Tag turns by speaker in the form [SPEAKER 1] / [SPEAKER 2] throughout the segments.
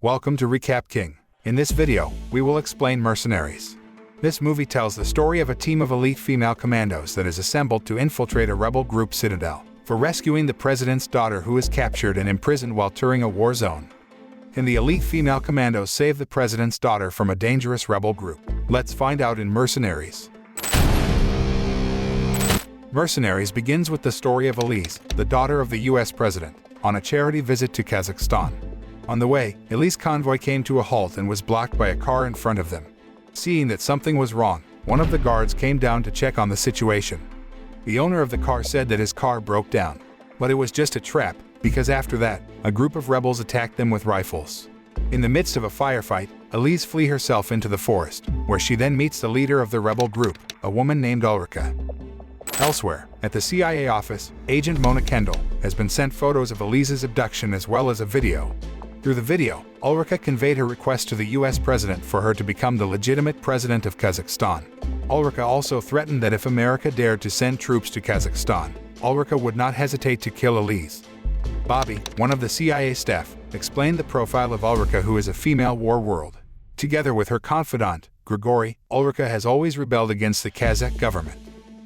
[SPEAKER 1] Welcome to Recap King. In this video, we will explain Mercenaries. This movie tells the story of a team of elite female commandos that is assembled to infiltrate a rebel group citadel for rescuing the president's daughter who is captured and imprisoned while touring a war zone. And the elite female commandos save the president's daughter from a dangerous rebel group. Let's find out in Mercenaries. Mercenaries begins with the story of Elise, the daughter of the US president, on a charity visit to Kazakhstan. On the way, Elise's convoy came to a halt and was blocked by a car in front of them. Seeing that something was wrong, one of the guards came down to check on the situation. The owner of the car said that his car broke down, but it was just a trap, because after that, a group of rebels attacked them with rifles. In the midst of a firefight, Elise flees herself into the forest, where she then meets the leader of the rebel group, a woman named Ulrika. Elsewhere, at the CIA office, Agent Mona Kendall has been sent photos of Elise's abduction as well as a video. Through the video, Ulrika conveyed her request to the US president for her to become the legitimate president of Kazakhstan. Ulrika also threatened that if America dared to send troops to Kazakhstan, Ulrika would not hesitate to kill Elise. Bobby, one of the CIA staff, explained the profile of Ulrika, who is a female war world. Together with her confidant, Grigory, Ulrika has always rebelled against the Kazakh government.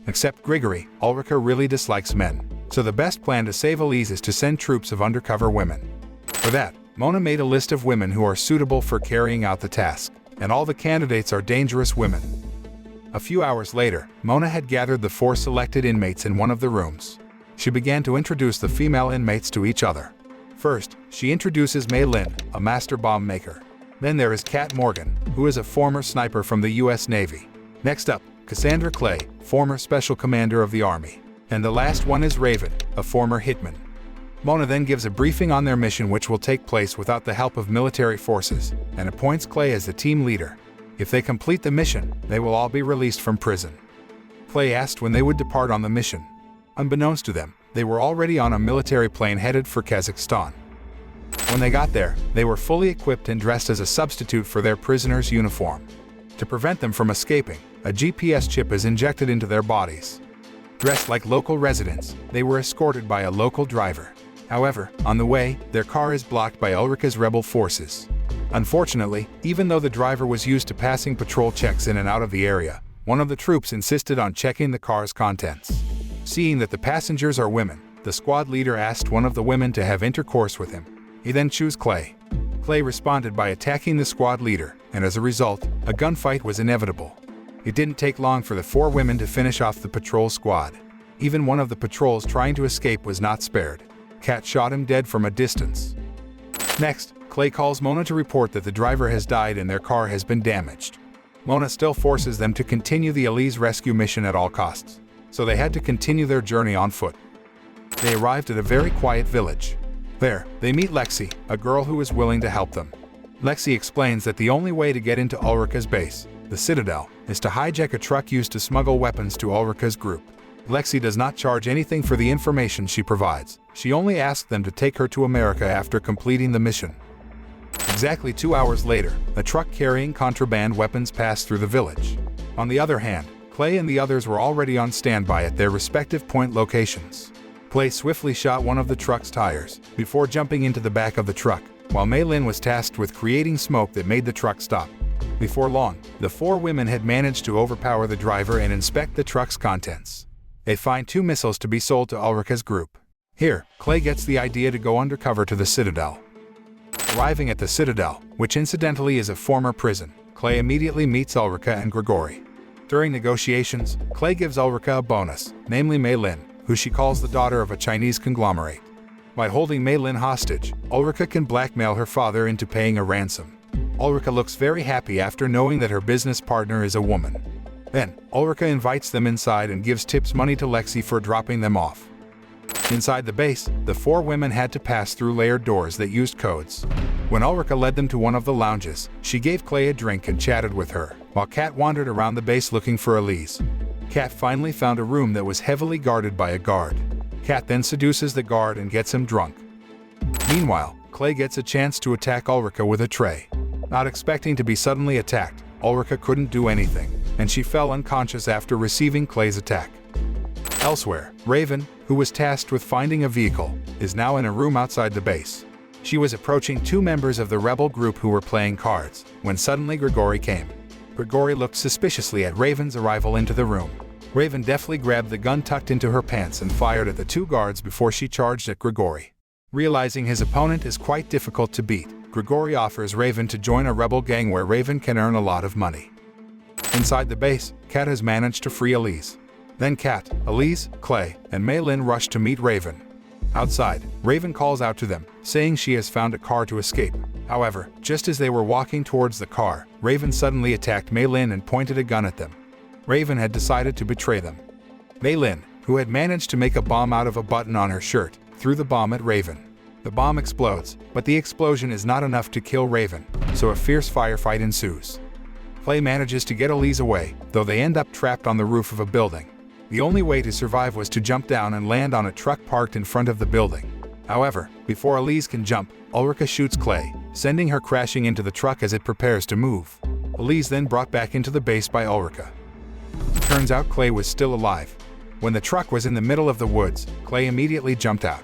[SPEAKER 1] Except Grigory, Ulrika really dislikes men, so the best plan to save Elise is to send troops of undercover women. For that, Mona made a list of women who are suitable for carrying out the task, and all the candidates are dangerous women. A few hours later, Mona had gathered the 4 selected inmates in one of the rooms. She began to introduce the female inmates to each other. First, she introduces Mei Lin, a master bomb maker. Then there is Kat Morgan, who is a former sniper from the US Navy. Next up, Cassandra Clay, former special commander of the Army. And the last one is Raven, a former hitman. Mona then gives a briefing on their mission, which will take place without the help of military forces, and appoints Clay as the team leader. If they complete the mission, they will all be released from prison. Clay asked when they would depart on the mission. Unbeknownst to them, they were already on a military plane headed for Kazakhstan. When they got there, they were fully equipped and dressed as a substitute for their prisoner's uniform. To prevent them from escaping, a GPS chip is injected into their bodies. Dressed like local residents, they were escorted by a local driver. However, on the way, their car is blocked by Ulrika's rebel forces. Unfortunately, even though the driver was used to passing patrol checks in and out of the area, one of the troops insisted on checking the car's contents. Seeing that the passengers are women, the squad leader asked one of the women to have intercourse with him. He then chose Clay. Clay responded by attacking the squad leader, and as a result, a gunfight was inevitable. It didn't take long for the 4 women to finish off the patrol squad. Even one of the patrols trying to escape was not spared. Kat shot him dead from a distance. Next, Clay calls Mona to report that the driver has died and their car has been damaged. Mona still forces them to continue the Elise rescue mission at all costs, so they had to continue their journey on foot. They arrived at a very quiet village. There, they meet Lexi, a girl who is willing to help them. Lexi explains that the only way to get into Ulrika's base, the Citadel, is to hijack a truck used to smuggle weapons to Ulrika's group. Lexi does not charge anything for the information she provides. She only asks them to take her to America after completing the mission. Exactly 2 hours later, a truck carrying contraband weapons passed through the village. On the other hand, Clay and the others were already on standby at their respective point locations. Clay swiftly shot one of the truck's tires before jumping into the back of the truck, while Mei Lin was tasked with creating smoke that made the truck stop. Before long, the 4 women had managed to overpower the driver and inspect the truck's contents. They find 2 missiles to be sold to Ulrika's group. Here, Clay gets the idea to go undercover to the Citadel. Arriving at the Citadel, which incidentally is a former prison, Clay immediately meets Ulrika and Grigory. During negotiations, Clay gives Ulrika a bonus, namely Mei Lin, who she calls the daughter of a Chinese conglomerate. By holding Mei Lin hostage, Ulrika can blackmail her father into paying a ransom. Ulrika looks very happy after knowing that her business partner is a woman. Then, Ulrika invites them inside and gives tips money to Lexi for dropping them off. Inside the base, the 4 women had to pass through layered doors that used codes. When Ulrika led them to one of the lounges, she gave Clay a drink and chatted with her, while Kat wandered around the base looking for Elise. Kat finally found a room that was heavily guarded by a guard. Kat then seduces the guard and gets him drunk. Meanwhile, Clay gets a chance to attack Ulrika with a tray. Not expecting to be suddenly attacked, Ulrika couldn't do anything, and she fell unconscious after receiving Clay's attack. Elsewhere, Raven, who was tasked with finding a vehicle, is now in a room outside the base. She was approaching two members of the rebel group who were playing cards, when suddenly Grigory came. Grigory looked suspiciously at Raven's arrival into the room. Raven deftly grabbed the gun tucked into her pants and fired at the two guards before she charged at Grigory. Realizing his opponent is quite difficult to beat, Grigory offers Raven to join a rebel gang where Raven can earn a lot of money. Inside the base, Kat has managed to free Elise. Then Kat, Elise, Clay, and Mei Lin rush to meet Raven. Outside, Raven calls out to them, saying she has found a car to escape. However, just as they were walking towards the car, Raven suddenly attacked Mei Lin and pointed a gun at them. Raven had decided to betray them. Mei Lin, who had managed to make a bomb out of a button on her shirt, threw the bomb at Raven. The bomb explodes, but the explosion is not enough to kill Raven, so a fierce firefight ensues. Clay manages to get Elise away, though they end up trapped on the roof of a building. The only way to survive was to jump down and land on a truck parked in front of the building. However, before Elise can jump, Ulrika shoots Clay, sending her crashing into the truck as it prepares to move. Elise then brought back into the base by Ulrika. Turns out Clay was still alive. When the truck was in the middle of the woods, Clay immediately jumped out.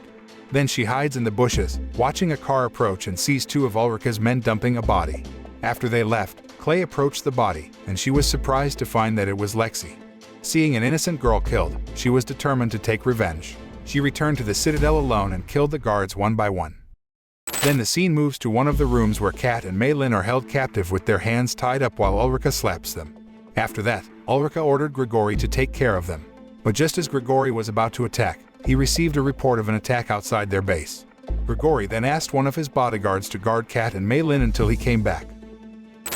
[SPEAKER 1] Then she hides in the bushes, watching a car approach and sees two of Ulrika's men dumping a body. After they left, Clay approached the body, and she was surprised to find that it was Lexi. Seeing an innocent girl killed, she was determined to take revenge. She returned to the Citadel alone and killed the guards one by one. Then the scene moves to one of the rooms where Kat and Mei Lin are held captive with their hands tied up while Ulrika slaps them. After that, Ulrika ordered Grigory to take care of them. But just as Grigory was about to attack, he received a report of an attack outside their base. Grigory then asked one of his bodyguards to guard Kat and Mei Lin until he came back.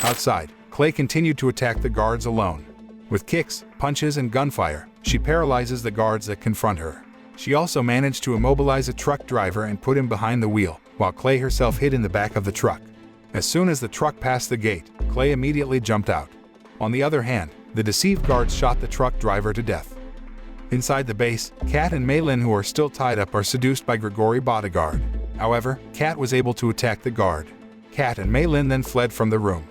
[SPEAKER 1] Outside, Clay continued to attack the guards alone. With kicks, punches, and gunfire, she paralyzes the guards that confront her. She also managed to immobilize a truck driver and put him behind the wheel, while Clay herself hid in the back of the truck. As soon as the truck passed the gate, Clay immediately jumped out. On the other hand, the deceived guards shot the truck driver to death. Inside the base, Kat and Mei Lin, who are still tied up, are seduced by Grigory bodyguard. However, Kat was able to attack the guard. Kat and Mei Lin then fled from the room.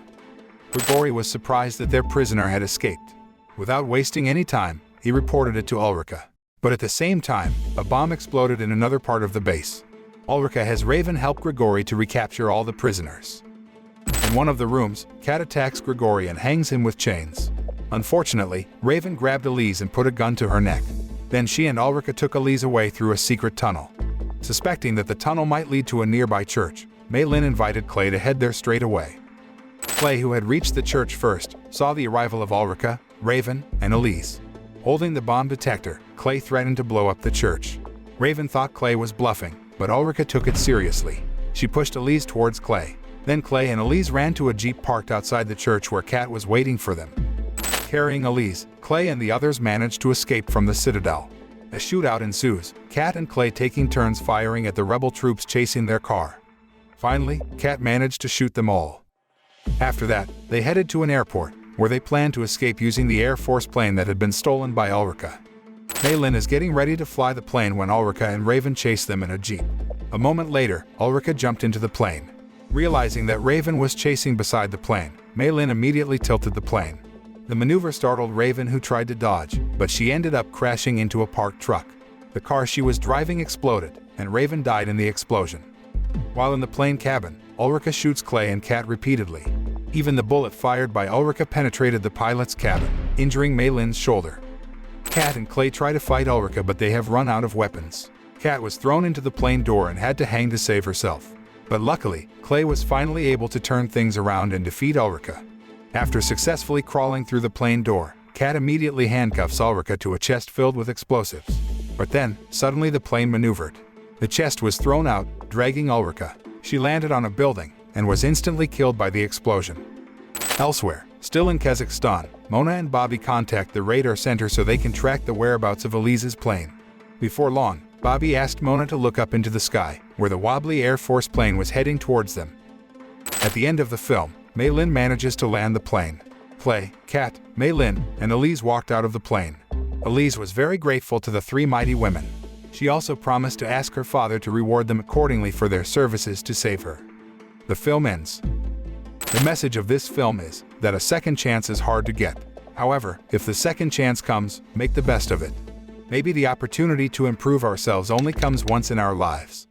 [SPEAKER 1] Grigory was surprised that their prisoner had escaped. Without wasting any time, he reported it to Ulrika. But at the same time, a bomb exploded in another part of the base. Ulrika has Raven help Grigory to recapture all the prisoners. In one of the rooms, Kat attacks Grigory and hangs him with chains. Unfortunately, Raven grabbed Elise and put a gun to her neck. Then she and Ulrika took Elise away through a secret tunnel. Suspecting that the tunnel might lead to a nearby church, Mei Lin invited Clay to head there straight away. Clay, who had reached the church first, saw the arrival of Ulrika, Raven, and Elise. Holding the bomb detector, Clay threatened to blow up the church. Raven thought Clay was bluffing, but Ulrika took it seriously. She pushed Elise towards Clay. Then Clay and Elise ran to a jeep parked outside the church where Kat was waiting for them. Carrying Elise, Clay and the others managed to escape from the Citadel. A shootout ensues, Kat and Clay taking turns firing at the rebel troops chasing their car. Finally, Kat managed to shoot them all. After that, they headed to an airport, where they planned to escape using the Air Force plane that had been stolen by Ulrika. Mei Lin is getting ready to fly the plane when Ulrika and Raven chase them in a jeep. A moment later, Ulrika jumped into the plane. Realizing that Raven was chasing beside the plane, Mei Lin immediately tilted the plane. The maneuver startled Raven, who tried to dodge, but she ended up crashing into a parked truck. The car she was driving exploded, and Raven died in the explosion. While in the plane cabin, Ulrika shoots Clay and Kat repeatedly. Even the bullet fired by Ulrika penetrated the pilot's cabin, injuring Mei Lin's shoulder. Kat and Clay try to fight Ulrika, but they have run out of weapons. Kat was thrown into the plane door and had to hang to save herself. But luckily, Clay was finally able to turn things around and defeat Ulrika. After successfully crawling through the plane door, Kat immediately handcuffs Ulrika to a chest filled with explosives. But then, suddenly the plane maneuvered. The chest was thrown out, dragging Ulrika. She landed on a building and was instantly killed by the explosion. Elsewhere, still in Kazakhstan, Mona and Bobby contact the radar center so they can track the whereabouts of Elise's plane. Before long, Bobby asked Mona to look up into the sky, where the wobbly Air Force plane was heading towards them. At the end of the film, Mei Lin manages to land the plane. Clay, Kat, Mei Lin, and Elise walked out of the plane. Elise was very grateful to the three mighty women. She also promised to ask her father to reward them accordingly for their services to save her. The film ends. The message of this film is that a second chance is hard to get. However, if the second chance comes, make the best of it. Maybe the opportunity to improve ourselves only comes once in our lives.